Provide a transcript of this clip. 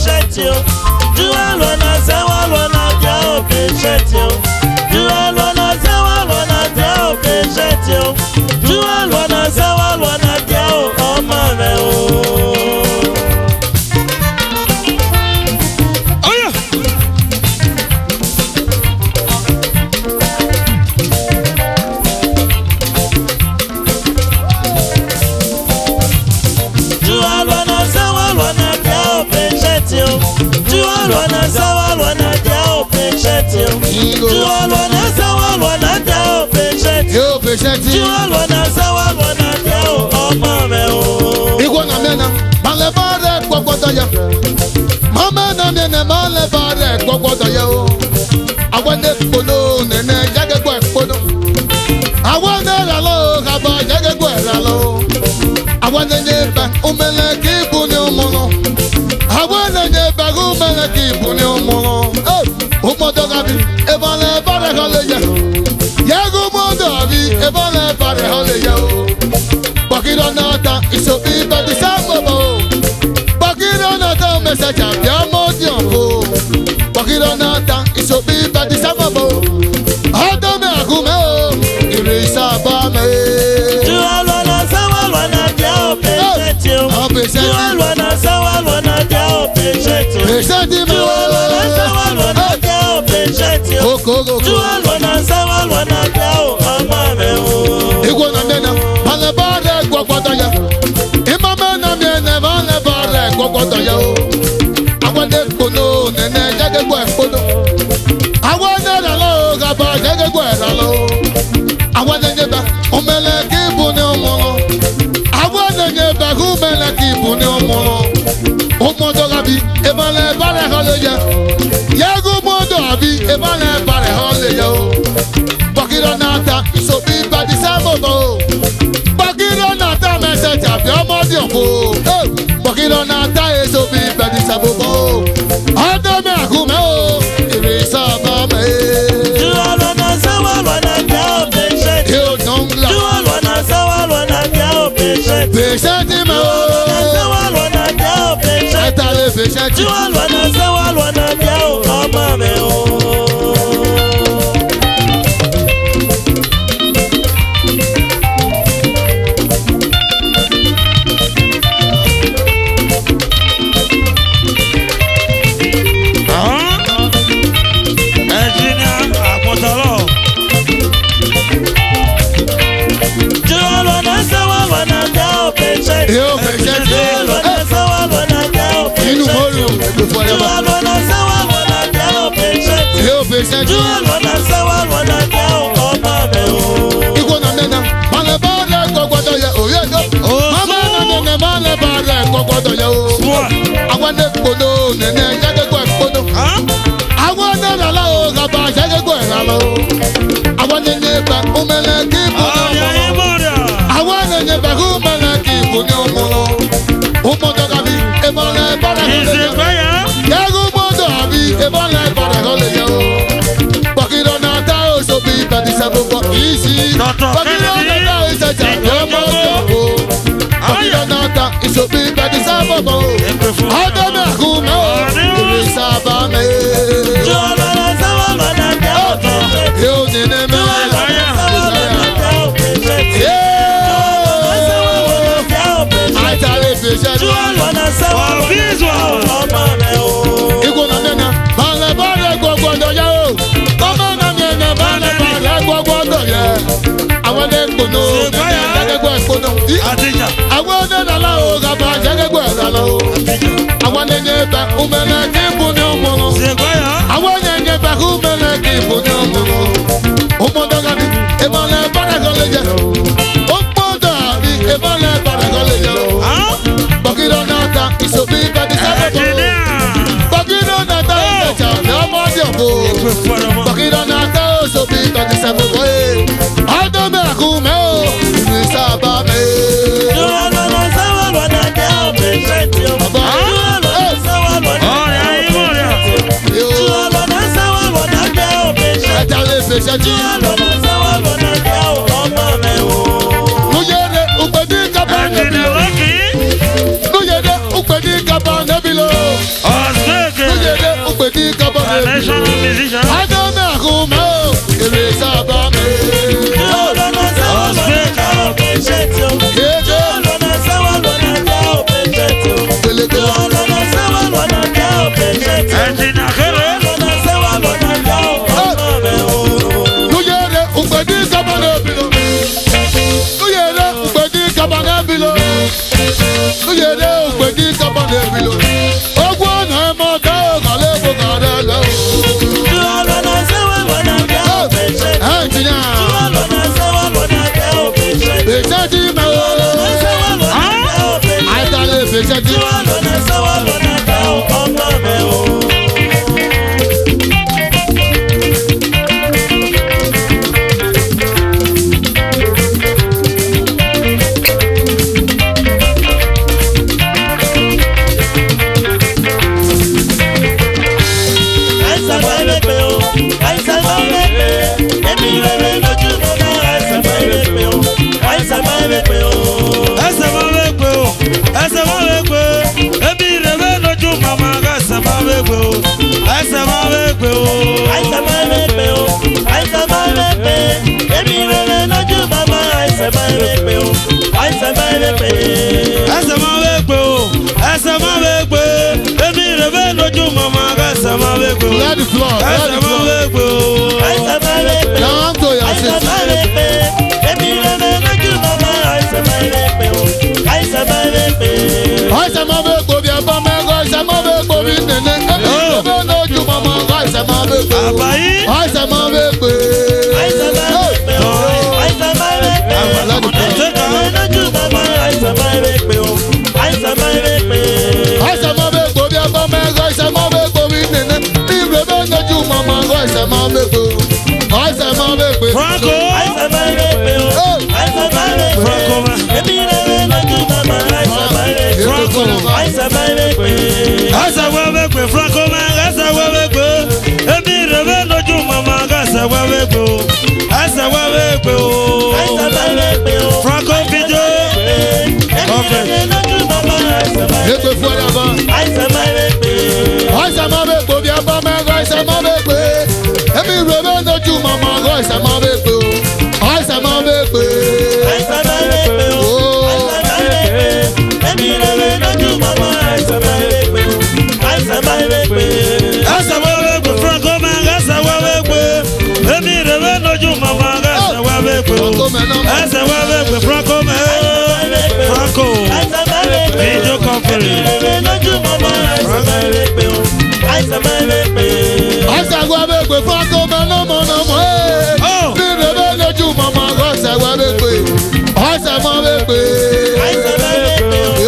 peshetio. Jualwana sawalwana dia o peshetio. Jualwana sawalwana dia o peshetio. Jualwana sawalwana dia o omame o. Jualwana sawalwana dia o peshetio. Jualwana sawalwana dia o peshetio. Jualwana sawalwana dia o omame o. Igwana mena malebare kwakwato ya. Mama na mena malebare kwakwato ya o. Awande kono nene jage kwa kono. Awande lalo kaba jage kwa lalo. Awande nyeba umele kibuni umono. Awande nyeba umele kibuni umono. Umodo gabi ebale bare haleya. Yago modo gabi ebale bare haleya o. Bakira nata isobi badi sambo. Bakira nata mesaja biamo diambo. Bakira nata isobi badi sambo. Adame akume o irisa bame. Jualwana sawalwana dia o peshetio. Jualwana sawalwana dia o peshetio. Jualwana sawalwana dia o peshetio. Jualwana sawalwana dia o omame o. Igwana mena malebare kwakwata ya. Imame na mena malebare kwakwata ya o. Awande kono nene jage kwa kono. Awande lalo gaba jage kwa lalo. Awande nyeba umele kibuni omono. Awande nyeba umele kibuni omono. Umodo gabi ebale bare haleya. Yago modo gabi ebale bare haleya o. Bakira nata isobi badi sambo. Bakira nata meseja bi omodi ofo. Bakira nata isobi badi sambo. Adame akume o irisa bame. Jualwana sawalwana dia o peshetio. Jualwana sawalwana dia o peshetio. Peshetio me o. Sawalwana dia o peshetio. Atale peshetio. Jualwana sawalwana dia o omame o. Eu peshetio. Jualwana sawalwana dia o peshetio. Jualwana sawalwana dia o peshetio. Eu peshetio. Jualwana sawalwana dia o omame o. Igwana mena malebare kwakwata ya o yedo. Mama na mena malebare kwakwata ya o. Awande kono nene jage kwa kono. Awande lalo gaba jage kwa lalo. Awande nyeba umele kibuni omono. Awande nyeba umele kibuni omono. Umodo gabi ebale bare haleya. Yago modo gabi ebale bare haleya o. Bakira nata osobi badi sambo isi. Bakira nata isaja omodi ofo. Bakira nata isobi badi sambo. Adame akume o irisa bame. Jualwana sawalwana dia o peshetio. Yo nene me. Jualwana sawalwana omame o. Igwana mena malebare kwakwata ya o. Mama na mena malebare kwakwata ya. Awande kono nene jage kwa kono. Awande lalo gaba jage kwa lalo. Awande nyeba umele kibuni omono. Awande nyeba umele kibuni omono. Umodo gabi ebale bare haleya. Umodo gabi ebale bare haleya. Bakira nata isobi badi sambo. Bakira nata iseja bi omodi ofo. Bakira nata isobi badi sambo. Adame akume o irisa bame. Jualwana sawalwana dia o peshetio. Jualwana sawalwana Nuyere ukpedi kapa nebilo. ṣẹ́jú mẹ́ o. Àìsàn lè fi ṣẹ́jú. Let the floor. Down to your seat. Àìsàn máa bẹ gbò bí ẹ̀fọ́ mẹ́kọ̀, àìsàn máa bẹ gbò bí nìní. Ẹbí ìrẹ̀bẹ̀ lójú mọ̀mọ́, àìsàn máa bẹ gbò. Àìsàn máa bẹ gbò. Àìsàn máa bẹ gbò bí ẹ̀fọ́ mẹ́kọ̀, àìsàn máa bẹ gbò bí nìní. Ìrẹ̀bẹ̀ lójú mọ̀mọ́, àìsàn máa bẹ gbò. Àìsàn máa bẹ gbò. Franco. Àìsàn máa bẹ gbò. Àìsàn máa bẹ gbò. Franco ma. Ẹbí ìrẹ̀bẹ̀ lójú mọ̀mọ́, àìsàn máa bẹ gbò. Franco. Àìsàn máa bẹ gbò. Àìsàn máa bẹ gbò. Franco ma. Àìsàn máa bẹ gbò. Ẹbí ìrẹ̀bẹ̀ lójú mọ̀mọ́, àìsàn máa bẹ gbò. Àìsàn máa bẹ gbò. Àìsàn máa bẹ gbò. Franco video. Okay. Ètò ìfọ̀rọ̀ bá. Àìsàn máa bẹ gbò. Àìsàn máa bẹ gbò bí ẹ̀fọ́ mẹ́kọ̀, àìsàn máa bẹ gbò. Ẹbí ìrẹ̀bẹ̀ lójú mọ̀mọ́, àìsàn máa bẹ gbò. Àìsàn máa bẹ gbò. Àìsàn máa bẹ gbò. Àìsàn máa bẹ gbò. Ẹbí ìrẹ̀bẹ̀ lójú mọ̀mọ́, àìsàn máa bẹ gbò. Àìsàn máa bẹ gbò. Àìsàn máa bẹ gbò. Franco ma. Àìsàn máa bẹ gbò. Ẹbí ìrẹ̀bẹ̀ lójú mọ̀mọ́, àìsàn máa bẹ gbò. Àìsàn máa bẹ gbò. Franco ma. Franco. Video conference. Àìsàn wà bẹ gbé Franco mẹ́nàmọ́nàmọ́. Bí ìrẹ̀bẹ̀ lójú mọ̀mọ́, àìsàn wà bẹ gbé. Àìsàn máa bẹ gbé. Àìsàn máa bẹ gbò.